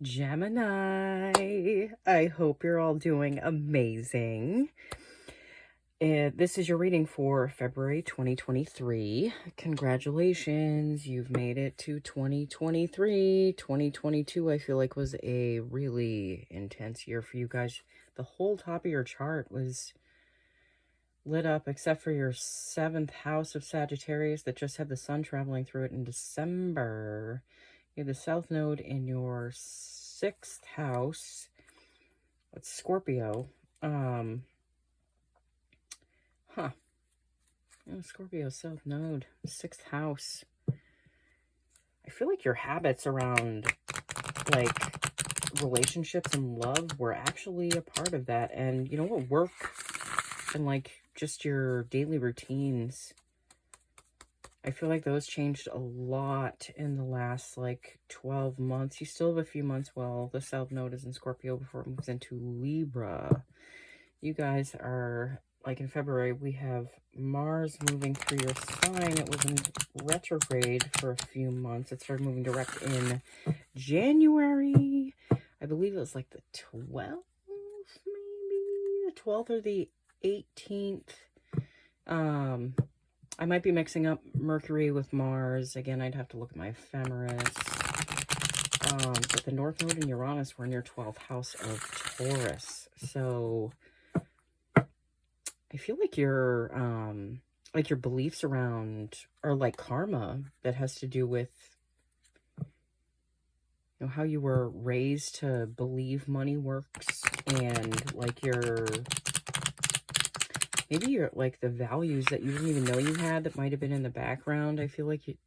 Gemini, I hope you're all doing amazing. This is your reading for February 2023. Congratulations, you've made it to 2023. 2022, I feel like, was a really intense year for you guys. The whole top of your chart was lit up, except for your 7th house of Sagittarius that just had the sun traveling through it in December. You have the South Node in your 6th house. It's Scorpio. Scorpio South Node, 6th house. I feel like your habits around, like, relationships and love were actually a part of that. And you know what? Work and, like, just your daily routines, I feel like those changed a lot in the last, like, 12 months. You still have a few months while the South Node is in Scorpio before it moves into Libra. You guys are, like, in February, we have Mars moving through your sign. It was in retrograde for a few months. It started moving direct in January. I believe it was, like, the 12th, maybe? The 12th or the 18th. I might be mixing up Mercury with Mars. Again, I'd have to look at my ephemeris. But the North Node and Uranus were in your 12th house of Taurus. So I feel like your beliefs around, or like karma that has to do with, you know, how you were raised to believe money works, and like maybe you're like the values that you didn't even know you had that might have been in the background. I feel like you've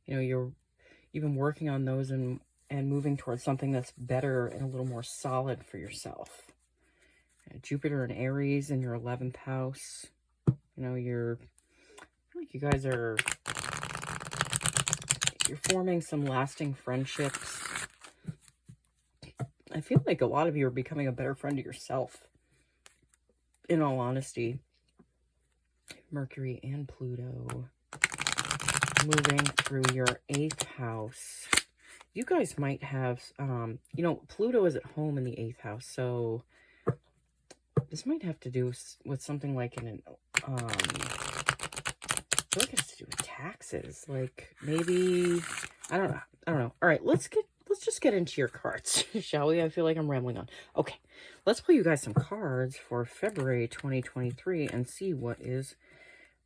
been working on those and moving towards something that's better and a little more solid for yourself. Jupiter and Aries in your 11th house. You know, I feel like you guys you're forming some lasting friendships. I feel like a lot of you are becoming a better friend to yourself, in all honesty. Mercury and Pluto moving through your 8th house. You guys might have, Pluto is at home in the 8th house, so this might have to do with something like I feel like it has to do with taxes. Like, maybe, I don't know. All right, let's just get into your cards, shall we? I feel like I'm rambling on. Okay, let's pull you guys some cards for February 2023 and see what is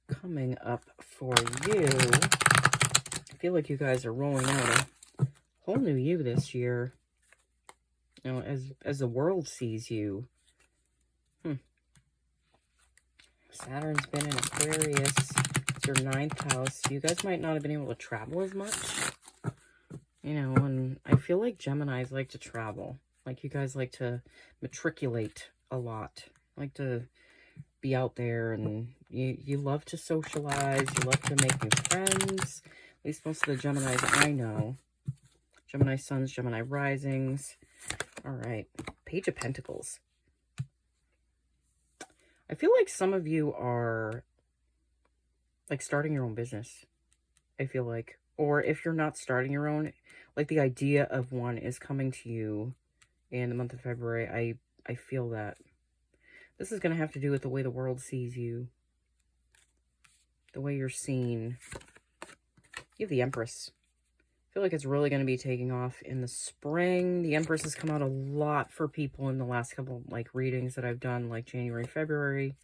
coming up for you. I feel like you guys are rolling out a whole new you this year. You know, as the world sees you. Saturn's been in Aquarius. It's your 9th house. You guys might not have been able to travel as much. You know, and I feel like Geminis like to travel. Like, you guys like to matriculate a lot. Like to be out there, and you love to socialize. You love to make new friends. At least most of the Geminis I know. Gemini Suns, Gemini Risings. All right. Page of Pentacles. I feel like some of you are, like, starting your own business, I feel like. Or if you're not starting your own, like, the idea of one is coming to you in the month of February. I feel that. This is going to have to do with the way the world sees you. The way you're seen. You have the Empress. I feel like it's really going to be taking off in the spring. The Empress has come out a lot for people in the last couple, like, readings that I've done, like January, February.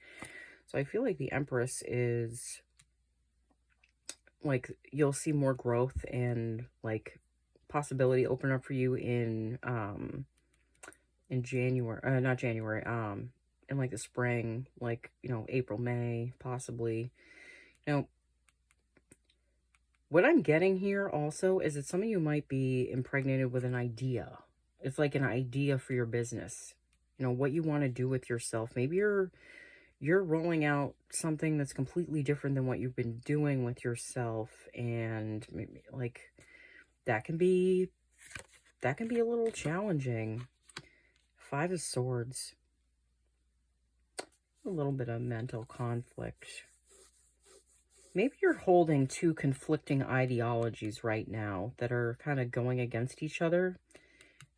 So I feel like the Empress is, like, you'll see more growth and, like, possibility open up for you in January, not January, in, like, the spring, like, you know, April, May, possibly. You know, what I'm getting here also is that some of you might be impregnated with an idea. It's like an idea for your business. You know, what you want to do with yourself. Maybe you're rolling out something that's completely different than what you've been doing with yourself. And maybe, like, that can be a little challenging. 5 of Swords. A little bit of mental conflict. Maybe you're holding 2 conflicting ideologies right now that are kind of going against each other.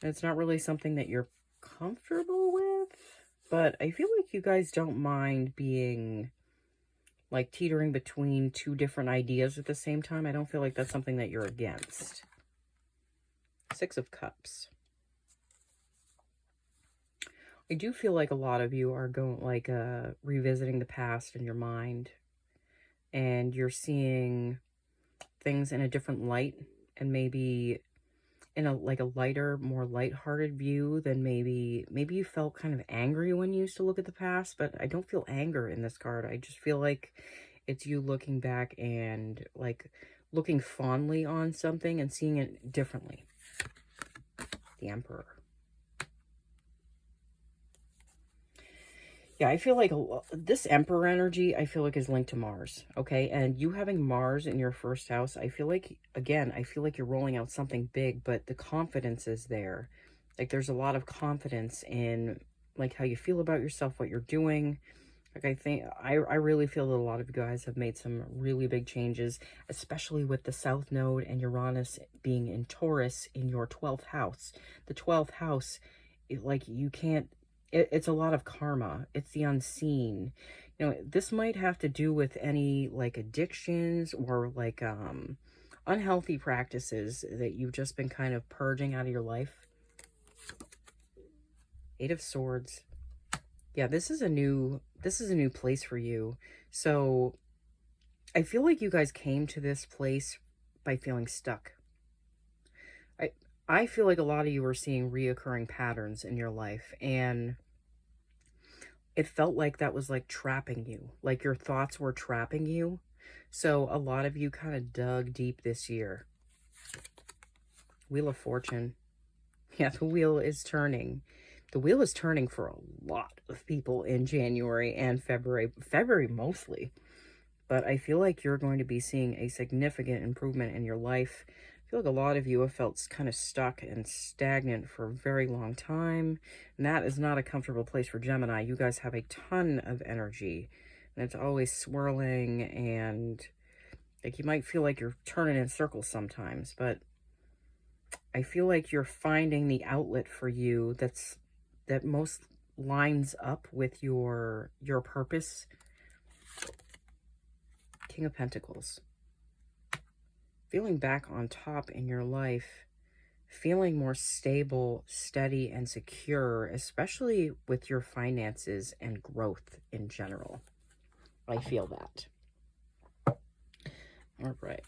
It's not really something that you're comfortable with, but I feel like you guys don't mind being like teetering between two different ideas at the same time. I don't feel like that's something that you're against. Six of Cups. I do feel like a lot of you are going like revisiting the past in your mind, and you're seeing things in a different light, and maybe in a like a lighter, more lighthearted view than maybe you felt kind of angry when you used to look at the past, but I don't feel anger in this card. I just feel like it's you looking back and like looking fondly on something and seeing it differently. The Emperor. Yeah, I feel like this Emperor energy, I feel like is linked to Mars, okay? And you having Mars in your first house, I feel like, again, I feel like you're rolling out something big, but the confidence is there. Like, there's a lot of confidence in, like, how you feel about yourself, what you're doing. Like, I really feel that a lot of you guys have made some really big changes, especially with the South Node and Uranus being in Taurus in your 12th house. The 12th house, like, you can't, it's a lot of karma. It's the unseen. You know, this might have to do with any like addictions or like unhealthy practices that you've just been kind of purging out of your life. Eight of Swords. Yeah, this is a new place for you. So I feel like you guys came to this place by feeling stuck. I feel like a lot of you are seeing reoccurring patterns in your life, and it felt like that was like trapping you, like your thoughts were trapping you. So a lot of you kind of dug deep this year. Wheel of Fortune. Yeah, the wheel is turning. The wheel is turning for a lot of people in January and February mostly. But I feel like you're going to be seeing a significant improvement in your life. I feel like a lot of you have felt kind of stuck and stagnant for a very long time. And that is not a comfortable place for Gemini. You guys have a ton of energy. And it's always swirling, and like you might feel like you're turning in circles sometimes. But I feel like you're finding the outlet for you that most lines up with your purpose. King of Pentacles. Feeling back on top in your life, feeling more stable, steady, and secure, especially with your finances and growth in general. I feel that. All right.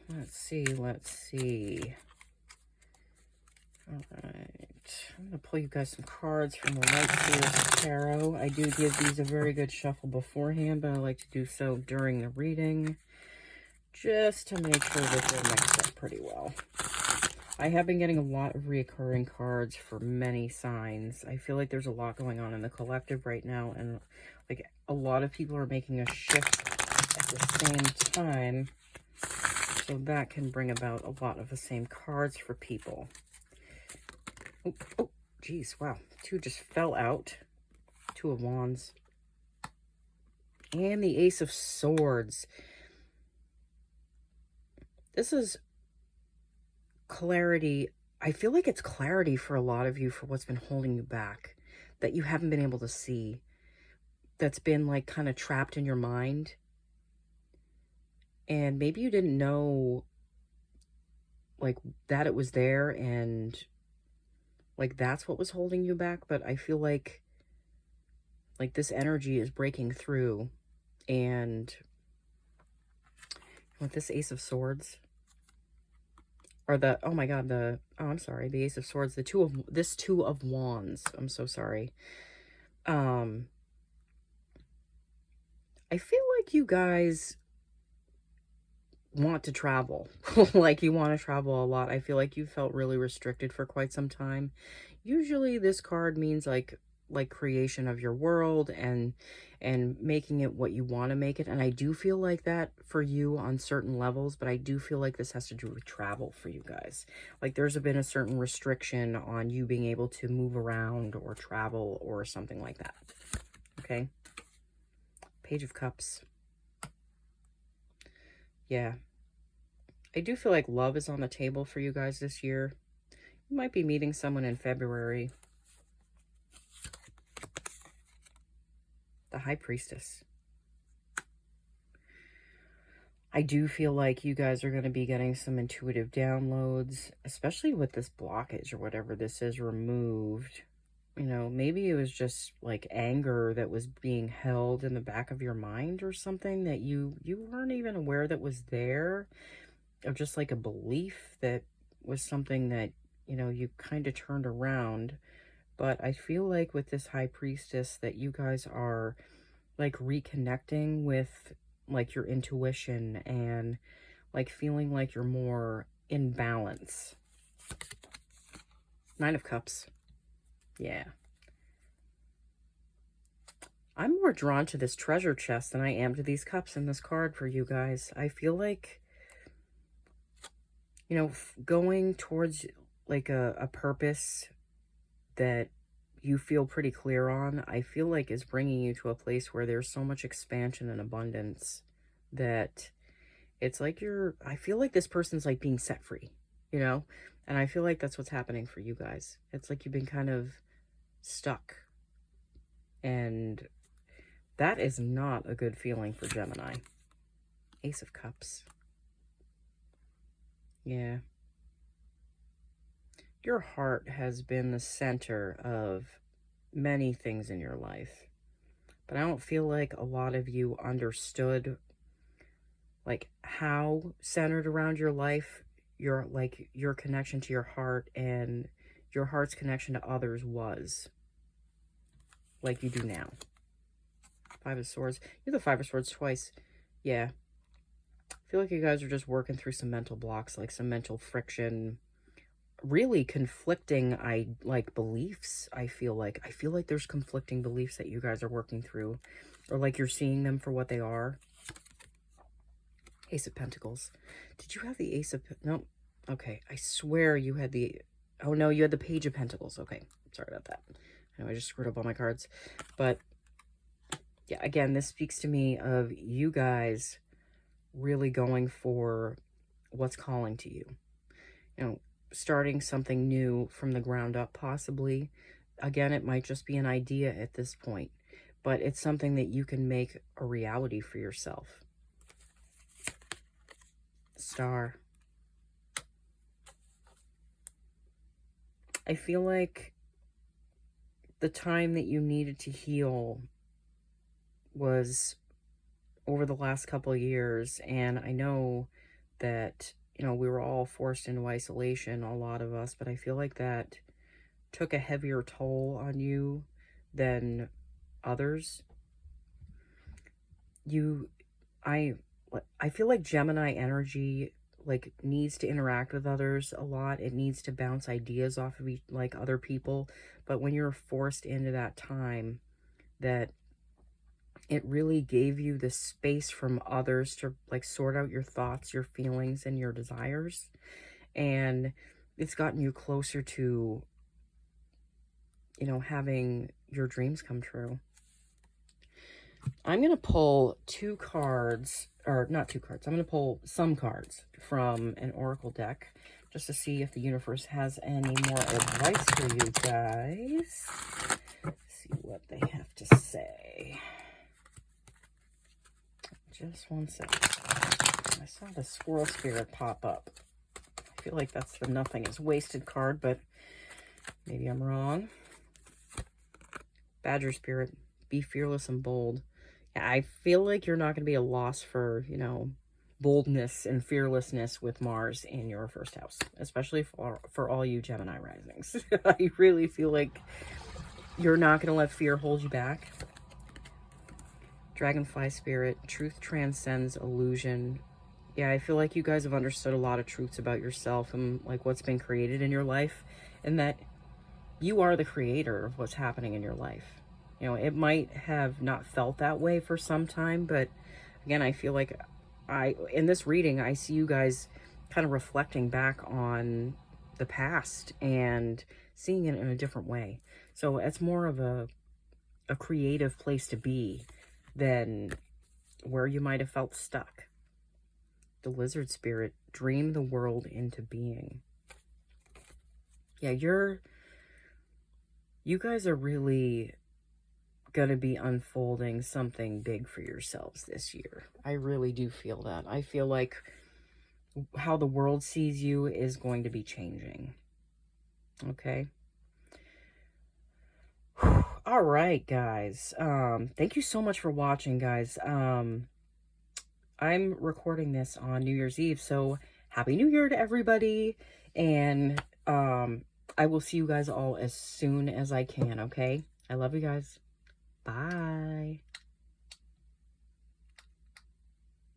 Let's see. All right. I'm going to pull you guys some cards from the Light Seers Tarot. I do give these a very good shuffle beforehand, but I like to do so during the reading, just to make sure that they're mixed up pretty well. I have been getting a lot of reoccurring cards for many signs. I feel like there's a lot going on in the collective right now, and like a lot of people are making a shift at the same time, so that can bring about a lot of the same cards for people. Oh, geez, wow. Two just fell out. Two of Wands. And the Ace of Swords. This is clarity. I feel like it's clarity for a lot of you for what's been holding you back, that you haven't been able to see, that's been like kind of trapped in your mind. And maybe you didn't know like that it was there, and like that's what was holding you back. But I feel like this energy is breaking through. And with this Ace of Swords, or the, oh my god, the, oh, I'm sorry, the Ace of Swords, the Two of Wands, I'm so sorry. I feel like you guys want to travel. Like you want to travel a lot. I feel like you felt really restricted for quite some time. Usually this card means like creation of your world and making it what you want to make it. And I do feel like that for you on certain levels, but I do feel like this has to do with travel for you guys. Like there's been a certain restriction on you being able to move around or travel or something like that. Okay. Page of Cups. Yeah. I do feel like love is on the table for you guys this year. You might be meeting someone in February. The High Priestess. I do feel like you guys are going to be getting some intuitive downloads, especially with this blockage or whatever this is removed. You know, maybe it was just like anger that was being held in the back of your mind or something that you weren't even aware that was there, or just like a belief that was something that, you know, you kind of turned around. But I feel like with this High Priestess that you guys are like reconnecting with like your intuition and like feeling like you're more in balance. Nine of Cups. Yeah. I'm more drawn to this treasure chest than I am to these cups in this card for you guys. I feel like, you know, going towards like a purpose that you feel pretty clear on, I feel like is bringing you to a place where there's so much expansion and abundance that it's like I feel like this person's like being set free, you know? And I feel like that's what's happening for you guys. It's like you've been kind of stuck. And that is not a good feeling for Gemini. Ace of Cups. Yeah. Your heart has been the center of many things in your life. But I don't feel like a lot of you understood like how centered around your life, your connection to your heart and your heart's connection to others was, like you do now. Five of Swords. You're the Five of Swords twice. Yeah. I feel like you guys are just working through some mental blocks, like some mental friction, really conflicting beliefs. I feel like there's conflicting beliefs that you guys are working through, or like you're seeing them for what they are. Ace of Pentacles. Did you have the Ace of... No. Okay. I swear you had the... Oh, no. You had the Page of Pentacles. Okay. Sorry about that. I know I just screwed up all my cards. But, yeah, again, this speaks to me of you guys really going for what's calling to you. You know, starting something new from the ground up, possibly. Again, it might just be an idea at this point. But it's something that you can make a reality for yourself. Star. I feel like the time that you needed to heal was over the last couple of years, and I know that, you know, we were all forced into isolation, a lot of us, but I feel like that took a heavier toll on you than others. I feel like Gemini energy like needs to interact with others a lot. It needs to bounce ideas off of other people. But when you're forced into that time, that it really gave you the space from others to like sort out your thoughts, your feelings, and your desires. And it's gotten you closer to, you know, having your dreams come true. I'm going to pull two cards, or not two cards. I'm going to pull some cards from an oracle deck just to see if the universe has any more advice for you guys. Let's see what they have to say. Just one second. I saw the Squirrel Spirit pop up. I feel like that's the Nothing is Wasted card, but maybe I'm wrong. Badger Spirit, be fearless and bold. I feel like you're not going to be a loss for, you know, boldness and fearlessness with Mars in your first house, especially for all you Gemini risings. I really feel like you're not going to let fear hold you back. Dragonfly Spirit, truth transcends illusion. Yeah, I feel like you guys have understood a lot of truths about yourself and like what's been created in your life, and that you are the creator of what's happening in your life. You know, it might have not felt that way for some time, but again, I feel like in this reading, I see you guys kind of reflecting back on the past and seeing it in a different way. So it's more of a creative place to be than where you might have felt stuck. The Lizard Spirit, dream the world into being. Yeah, you guys are really going to be unfolding something big for yourselves this year. I really do feel that. I feel like how the world sees you is going to be changing. Okay. All right, guys. Thank you so much for watching, guys. I'm recording this on New Year's Eve, so Happy New Year to everybody. And I will see you guys all as soon as I can, okay? I love you guys. Bye.